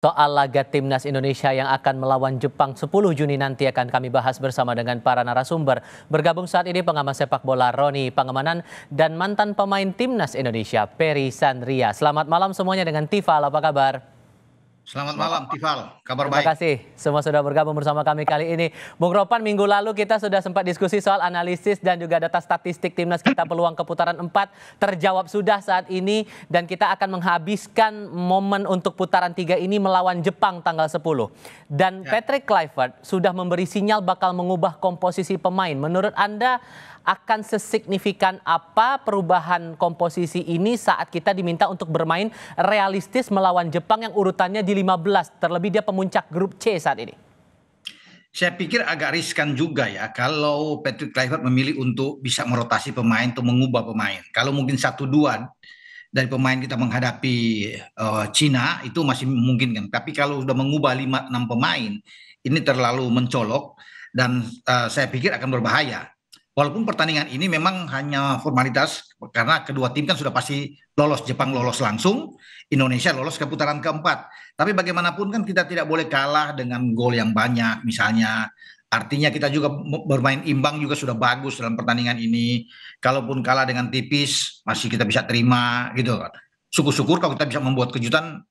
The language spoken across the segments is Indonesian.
Soal laga timnas Indonesia yang akan melawan Jepang 10 Juni nanti akan kami bahas bersama dengan para narasumber. Bergabung saat ini pengamat sepak bola Roni Pangemanan dan mantan pemain timnas Indonesia Peri Sandria. Selamat malam semuanya dengan Tifal, apa kabar? Selamat malam, Tifal. Kabar Terima baik. kasih semua sudah bergabung bersama kami kali ini. Bung Ropan, minggu lalu kita sudah sempat diskusi soal analisis dan juga data statistik timnas kita peluang ke putaran 4. Terjawab sudah saat ini dan kita akan menghabiskan momen untuk putaran 3 ini melawan Jepang tanggal 10. Dan Patrick Kluivert sudah memberi sinyal bakal mengubah komposisi pemain. Menurut Anda akan sesignifikan apa perubahan komposisi ini saat kita diminta untuk bermain realistis melawan Jepang yang urutannya di 15, terlebih dia pemuncak grup C saat ini? Saya pikir agak riskan juga ya kalau Patrick Kluivert memilih untuk bisa merotasi pemain atau mengubah pemain. Kalau mungkin 1-2 dari pemain kita menghadapi Cina itu masih memungkinkan. Tapi kalau sudah mengubah 5-6 pemain, ini terlalu mencolok dan saya pikir akan berbahaya. Walaupun pertandingan ini memang hanya formalitas karena kedua tim kan sudah pasti lolos. Jepang lolos langsung, Indonesia lolos ke putaran keempat. Tapi bagaimanapun kan kita tidak boleh kalah dengan gol yang banyak misalnya. Artinya kita juga bermain imbang juga sudah bagus dalam pertandingan ini. Kalaupun kalah dengan tipis masih kita bisa terima gitu kan. Syukur-syukur kalau kita bisa membuat kejutan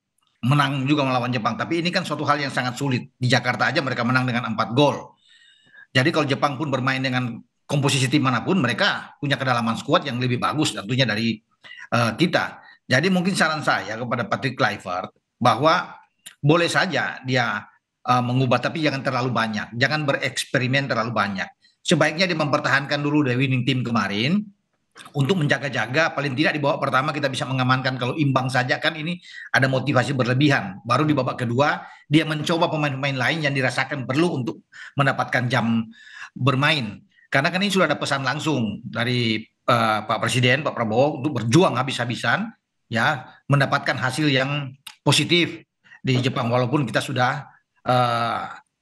menang juga melawan Jepang. Tapi ini kan suatu hal yang sangat sulit. Di Jakarta aja mereka menang dengan 4 gol. Jadi kalau Jepang pun bermain dengan komposisi tim manapun, mereka punya kedalaman skuad yang lebih bagus tentunya dari kita. Jadi mungkin saran saya kepada Patrick Kluivert bahwa boleh saja dia mengubah, tapi jangan terlalu banyak. Jangan bereksperimen terlalu banyak. Sebaiknya dia mempertahankan dulu dari winning team kemarin untuk menjaga-jaga, paling tidak di babak pertama kita bisa mengamankan. Kalau imbang saja kan ini ada motivasi berlebihan. Baru di babak kedua dia mencoba pemain-pemain lain yang dirasakan perlu untuk mendapatkan jam bermain. Karena kan ini sudah ada pesan langsung dari Pak Presiden, Pak Prabowo untuk berjuang habis-habisan ya mendapatkan hasil yang positif di Jepang walaupun kita sudah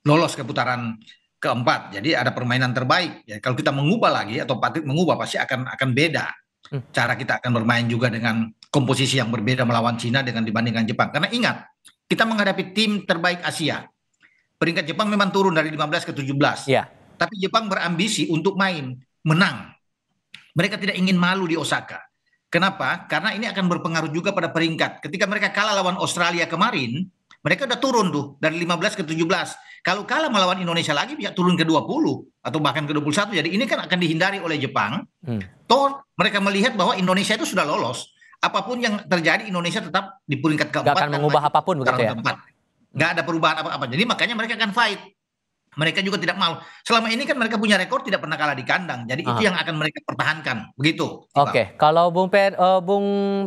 lolos ke putaran keempat. Jadi ada permainan terbaik. Ya, kalau kita mengubah lagi atau Patrick mengubah pasti akan beda. Cara kita akan bermain juga dengan komposisi yang berbeda melawan Cina dengan dibandingkan Jepang. Karena ingat, kita menghadapi tim terbaik Asia. Peringkat Jepang memang turun dari 15 ke 17. Ya. Tapi Jepang berambisi untuk menang. Mereka tidak ingin malu di Osaka. Kenapa? Karena ini akan berpengaruh juga pada peringkat. Ketika mereka kalah lawan Australia kemarin, mereka udah turun tuh dari 15 ke 17. Kalau kalah melawan Indonesia lagi bisa turun ke 20 atau bahkan ke 21. Jadi ini kan akan dihindari oleh Jepang. Toh mereka melihat bahwa Indonesia itu sudah lolos. Apapun yang terjadi Indonesia tetap di peringkat keempat. Gak akan mengubah apapun begitu ya? Nggak ada perubahan apa-apa. Jadi makanya mereka akan fight. Mereka juga tidak mau. Selama ini kan mereka punya rekor tidak pernah kalah di kandang. Jadi itu yang akan mereka pertahankan. Begitu. Oke. Kalau Bung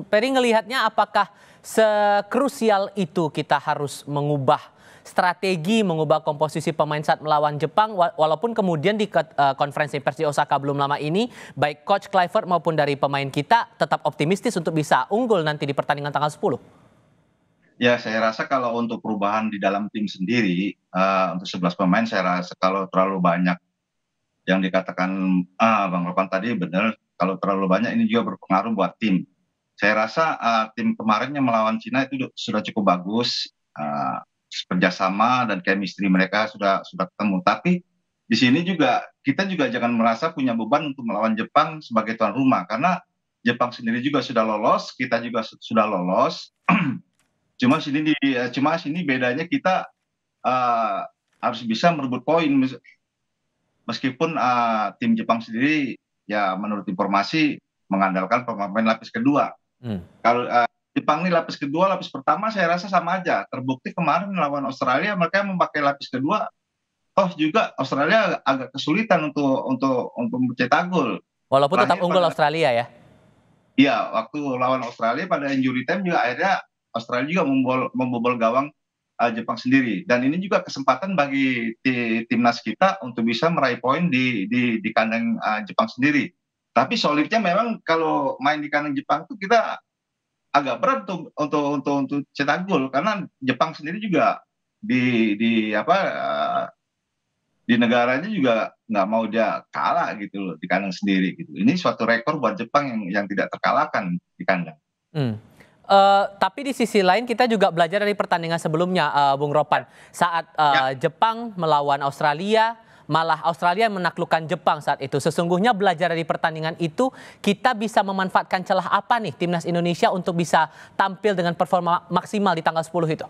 Peri ngelihatnya apakah sekrusial itu kita harus mengubah strategi, mengubah komposisi pemain saat melawan Jepang, walaupun kemudian di konferensi pers di Osaka belum lama ini, baik Coach Kluivert maupun dari pemain kita tetap optimistis untuk bisa unggul nanti di pertandingan tanggal 10? Ya, saya rasa kalau untuk perubahan di dalam tim sendiri, untuk 11 pemain, saya rasa kalau terlalu banyak yang dikatakan Bang Ropan tadi benar, kalau terlalu banyak ini juga berpengaruh buat tim. Saya rasa tim kemarin yang melawan Cina itu sudah cukup bagus, kerjasama dan chemistry mereka sudah ketemu. Tapi di sini juga kita juga jangan merasa punya beban untuk melawan Jepang sebagai tuan rumah, karena Jepang sendiri juga sudah lolos, kita juga sudah lolos. Cuma sini bedanya kita harus bisa merebut poin meskipun tim Jepang sendiri ya menurut informasi mengandalkan pemain lapis kedua. Kalau Jepang ini lapis kedua, lapis pertama saya rasa sama aja. Terbukti kemarin lawan Australia mereka memakai lapis kedua. Oh juga Australia agak kesulitan untuk mencetak gol. Walaupun tetap unggul Australia ya. Iya, waktu lawan Australia pada injury time juga akhirnya Australia juga membobol gawang Jepang sendiri, dan ini juga kesempatan bagi timnas kita untuk bisa meraih poin di kandang Jepang sendiri. Tapi solidnya memang kalau main di kandang Jepang itu kita agak berat untuk cetak gol, karena Jepang sendiri juga di negaranya juga nggak mau dia kalah gitu loh di kandang sendiri gitu. Ini suatu rekor buat Jepang yang tidak terkalahkan di kandang. Tapi di sisi lain kita juga belajar dari pertandingan sebelumnya, Bung Ropan. Saat Ya, Jepang melawan Australia, malah Australia menaklukkan Jepang saat itu. Sesungguhnya belajar dari pertandingan itu, kita bisa memanfaatkan celah apa nih timnas Indonesia untuk bisa tampil dengan performa maksimal di tanggal 10 itu?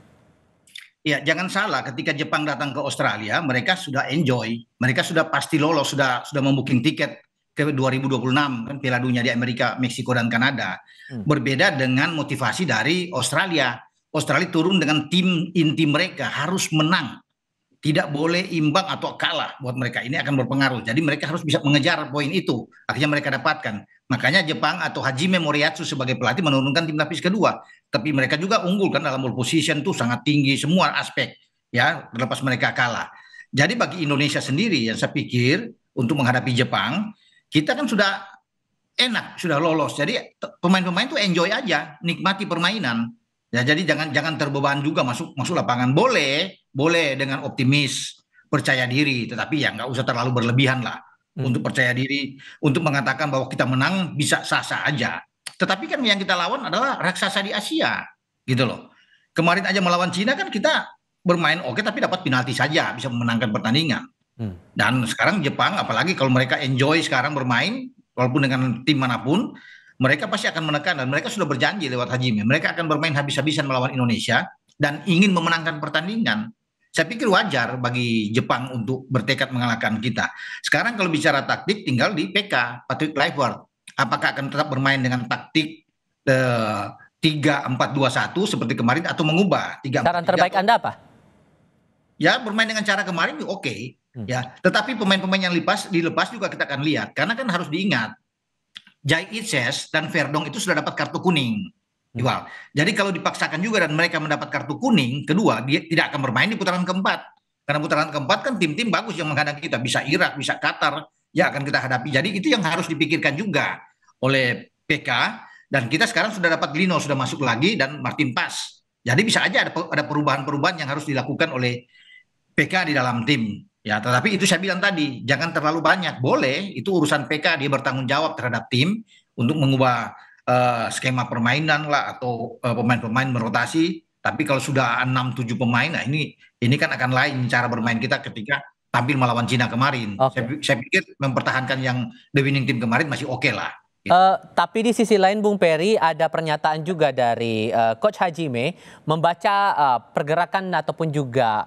ya, jangan salah ketika Jepang datang ke Australia, mereka sudah enjoy, mereka sudah pasti lolos, sudah membooking tiket ke 2026 kan Piala Dunia di Amerika, Meksiko dan Kanada. Hmm. Berbeda dengan motivasi dari Australia. Australia turun dengan tim inti mereka harus menang, tidak boleh imbang atau kalah buat mereka. Ini akan berpengaruh. Jadi mereka harus bisa mengejar poin itu. Akhirnya mereka dapatkan. Makanya Jepang atau Hajime Moriyasu sebagai pelatih menurunkan tim lapis kedua. Tapi mereka juga unggul kan dalam ball position tuh sangat tinggi semua aspek. Ya, terlepas mereka kalah. Jadi bagi Indonesia sendiri yang saya pikir untuk menghadapi Jepang, kita kan sudah enak, sudah lolos. Jadi pemain-pemain tuh enjoy aja, nikmati permainan. Ya, jadi jangan terbeban juga masuk masuk lapangan. Boleh dengan optimis, percaya diri, tetapi ya nggak usah terlalu berlebihan lah Hmm. untuk percaya diri, untuk mengatakan bahwa kita menang bisa sah-sah aja. Tetapi kan yang kita lawan adalah raksasa di Asia, gitu loh. Kemarin aja melawan Cina kan kita bermain oke, tapi dapat penalti saja bisa memenangkan pertandingan. Hmm. Dan sekarang Jepang, apalagi kalau mereka enjoy sekarang bermain, walaupun dengan tim manapun, mereka pasti akan menekan dan mereka sudah berjanji lewat Hajime. Mereka akan bermain habis-habisan melawan Indonesia dan ingin memenangkan pertandingan. Saya pikir wajar bagi Jepang untuk bertekad mengalahkan kita. Sekarang kalau bicara taktik, tinggal di PK, Patrick Kluivert. Apakah akan tetap bermain dengan taktik 3-4-2-1 seperti kemarin atau mengubah 3-4-3 Saran terbaik atau Anda apa? ya bermain dengan cara kemarin oke. Hmm. Ya, tetapi pemain-pemain yang dilepas juga kita akan lihat karena kan harus diingat Jai Itzes dan Verdong itu sudah dapat kartu kuning. Jual. Jadi kalau dipaksakan juga dan mereka mendapat kartu kuning, kedua dia tidak akan bermain di putaran keempat. Karena putaran keempat kan tim-tim bagus yang menghadapi kita, bisa Irak, bisa Qatar, ya akan kita hadapi. Jadi itu yang harus dipikirkan juga oleh PK dan kita sekarang sudah dapat Lino sudah masuk lagi dan Martin Pas. Jadi bisa aja ada perubahan-perubahan yang harus dilakukan oleh PK di dalam tim. Ya, tetapi itu saya bilang tadi, jangan terlalu banyak. Boleh, itu urusan PK, dia bertanggung jawab terhadap tim untuk mengubah skema permainan lah atau pemain-pemain merotasi. Tapi kalau sudah 6-7 pemain, nah ini kan akan lain cara bermain kita ketika tampil melawan Cina kemarin. Oke. Saya pikir mempertahankan yang the winning team kemarin masih oke lah. Tapi di sisi lain Bung Peri ada pernyataan juga dari Coach Hajime membaca pergerakan ataupun juga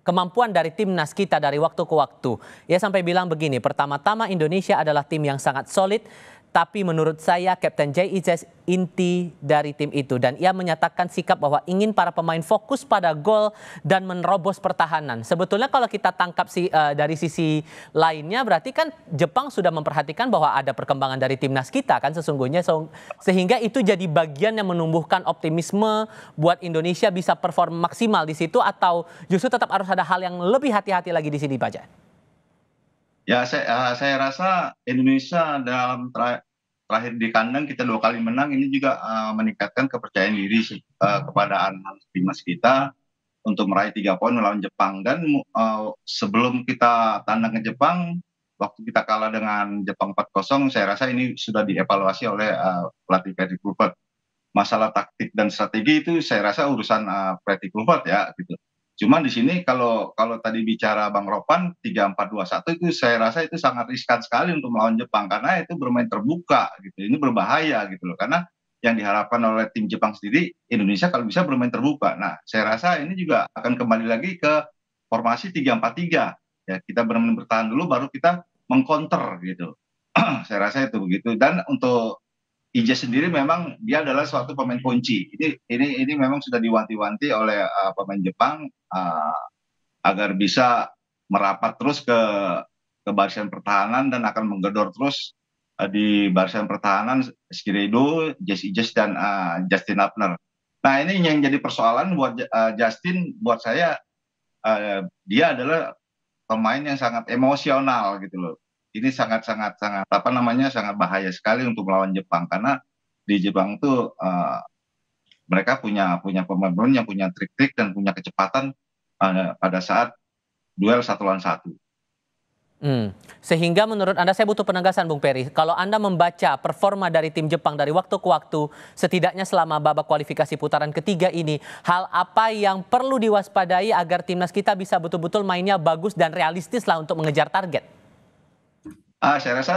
kemampuan dari timnas kita dari waktu ke waktu. Ia sampai bilang begini, pertama-tama Indonesia adalah tim yang sangat solid, tapi menurut saya Kapten Jai Itzes inti dari tim itu. Dan ia menyatakan sikap bahwa ingin para pemain fokus pada gol dan menerobos pertahanan. Sebetulnya kalau kita tangkap dari sisi lainnya berarti kan Jepang sudah memperhatikan bahwa ada perkembangan dari timnas kita kan sesungguhnya. Sehingga itu jadi bagian yang menumbuhkan optimisme buat Indonesia bisa perform maksimal di situ atau justru tetap harus ada hal yang lebih hati-hati lagi di sini Pak Jan? Ya, saya rasa Indonesia dalam terakhir di kandang kita 2 kali menang ini juga meningkatkan kepercayaan diri sih kepada anak timnas kita untuk meraih 3 poin melawan Jepang. Dan sebelum kita tandang ke Jepang, waktu kita kalah dengan Jepang 4-0, saya rasa ini sudah dievaluasi oleh pelatih Patrick Kluivert. Masalah taktik dan strategi itu saya rasa urusan Patrick Kluivert ya gitu. Cuman di sini kalau tadi bicara Bang Ropan 3-4-2-1 itu saya rasa itu sangat riskan sekali untuk melawan Jepang karena itu bermain terbuka gitu. Ini berbahaya gitu loh. Karena yang diharapkan oleh tim Jepang sendiri Indonesia kalau bisa bermain terbuka. Nah, saya rasa ini juga akan kembali lagi ke formasi 3-4-3. Ya, kita bermain bertahan dulu baru kita mengcounter gitu. Saya rasa itu begitu. Dan untuk Ijes sendiri memang dia adalah suatu pemain kunci. Ini memang sudah diwanti-wanti oleh pemain Jepang agar bisa merapat terus ke barisan pertahanan dan akan menggedor terus di barisan pertahanan Skiredo, Jesse Ijes dan Justin Hapner. Nah, ini yang jadi persoalan buat Justin, buat saya dia adalah pemain yang sangat emosional gitu loh. Ini sangat sangat bahaya sekali untuk melawan Jepang karena di Jepang tuh mereka punya pemain-pemain yang punya trik-trik dan punya kecepatan pada saat duel 1 lawan 1. Sehingga menurut Anda, saya butuh penegasan Bung Peri, kalau Anda membaca performa dari tim Jepang dari waktu ke waktu, setidaknya selama babak kualifikasi putaran ketiga ini, hal apa yang perlu diwaspadai agar timnas kita bisa betul-betul mainnya bagus dan realistis lah untuk mengejar target? Saya rasa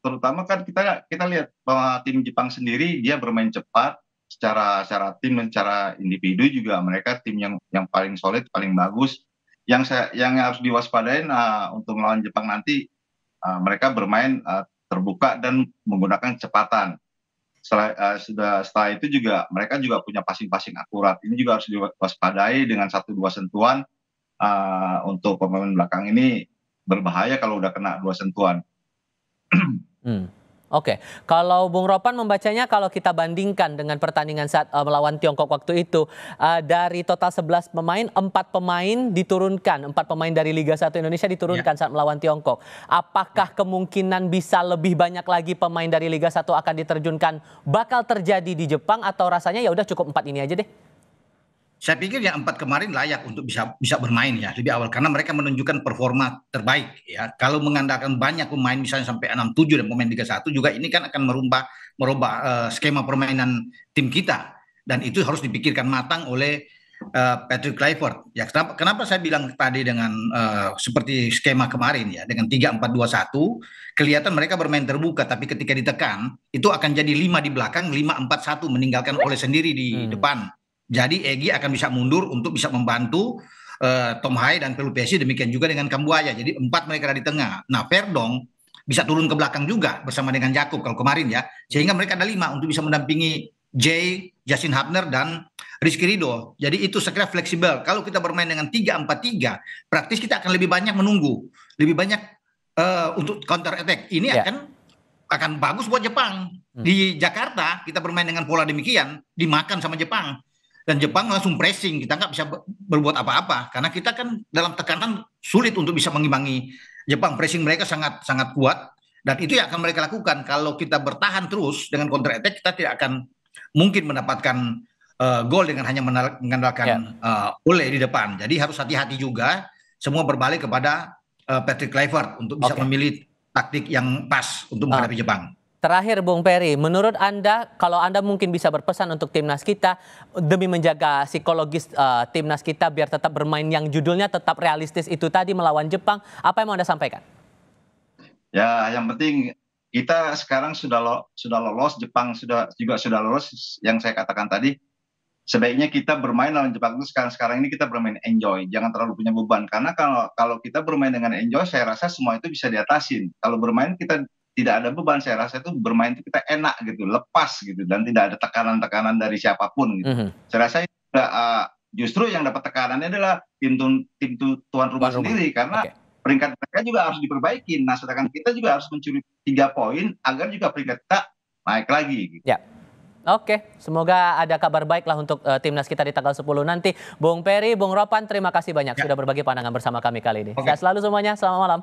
terutama kan kita lihat bahwa tim Jepang sendiri dia bermain cepat secara tim dan secara individu juga mereka tim yang paling solid, paling bagus. Yang harus diwaspadain untuk melawan Jepang nanti mereka bermain terbuka dan menggunakan kecepatan. Setelah itu juga mereka juga punya passing akurat. Ini juga harus diwaspadai dengan 1-2 sentuhan untuk pemain belakang ini berbahaya kalau udah kena 2 sentuhan. Oke, kalau Bung Ropan membacanya, kalau kita bandingkan dengan pertandingan saat melawan Tiongkok waktu itu, dari total 11 pemain, 4 pemain diturunkan, 4 pemain dari Liga 1 Indonesia diturunkan saat melawan Tiongkok. Apakah kemungkinan bisa lebih banyak lagi pemain dari Liga 1 akan diterjunkan bakal terjadi di Jepang, atau rasanya ya udah cukup 4 ini aja deh? Saya pikir yang 4 kemarin layak untuk bisa bermain ya lebih awal karena mereka menunjukkan performa terbaik ya. Kalau mengandalkan banyak pemain misalnya sampai 6-7 dan pemain Liga 1 juga ini kan akan merubah skema permainan tim kita dan itu harus dipikirkan matang oleh Patrick Kluivert. Ya kenapa saya bilang tadi dengan seperti skema kemarin ya dengan 3-4-2-1 kelihatan mereka bermain terbuka tapi ketika ditekan itu akan jadi 5 di belakang 5-4-1 meninggalkan oleh sendiri di depan. Jadi Egy akan bisa mundur untuk bisa membantu Tom Hai dan Pelupesi, demikian juga dengan Kambuaya. Jadi 4 mereka ada di tengah. Nah Verdong bisa turun ke belakang juga bersama dengan Jakub kalau kemarin ya. Sehingga mereka ada 5 untuk bisa mendampingi Jay, Justin Hubner dan Rizky Ridho. Jadi itu saya kira fleksibel. Kalau kita bermain dengan 3-4-3, praktis kita akan lebih banyak menunggu. Lebih banyak untuk counter attack. Ini akan bagus buat Jepang. Di Jakarta kita bermain dengan pola demikian, dimakan sama Jepang. Dan Jepang langsung pressing, kita nggak bisa berbuat apa-apa karena kita kan dalam tekanan sulit untuk bisa mengimbangi Jepang. Pressing mereka sangat sangat kuat dan itu yang akan mereka lakukan. Kalau kita bertahan terus dengan counter attack, kita tidak akan mungkin mendapatkan gol dengan hanya mengandalkan Ole di depan. Jadi harus hati-hati juga. Semua berbalik kepada Patrick Kluivert untuk bisa memilih taktik yang pas untuk menghadapi Jepang. Terakhir Bung Peri, menurut Anda, kalau Anda mungkin bisa berpesan untuk timnas kita demi menjaga psikologis timnas kita biar tetap bermain yang judulnya tetap realistis itu tadi melawan Jepang, apa yang mau Anda sampaikan? Ya, yang penting kita sekarang sudah lolos, Jepang juga sudah lolos. Yang saya katakan tadi, sebaiknya kita bermain lawan Jepang itu sekarang ini kita bermain enjoy, jangan terlalu punya beban. Karena kalau kita bermain dengan enjoy, saya rasa semua itu bisa diatasin. Kalau bermain kita tidak ada beban, saya rasa itu bermain itu kita enak gitu, lepas gitu, dan tidak ada tekanan-tekanan dari siapapun gitu. Saya rasa itu justru yang dapat tekanannya adalah tim tuan rumah sendiri karena peringkat mereka juga harus diperbaiki. Nah, sedangkan kita juga harus mencuri 3 poin agar juga peringkat kita naik lagi. Gitu. Ya. Oke, semoga ada kabar baik lah untuk timnas kita di tanggal 10 nanti. Bung Peri, Bung Ropan, terima kasih banyak sudah berbagi pandangan bersama kami kali ini. Sehat selalu semuanya, selamat malam.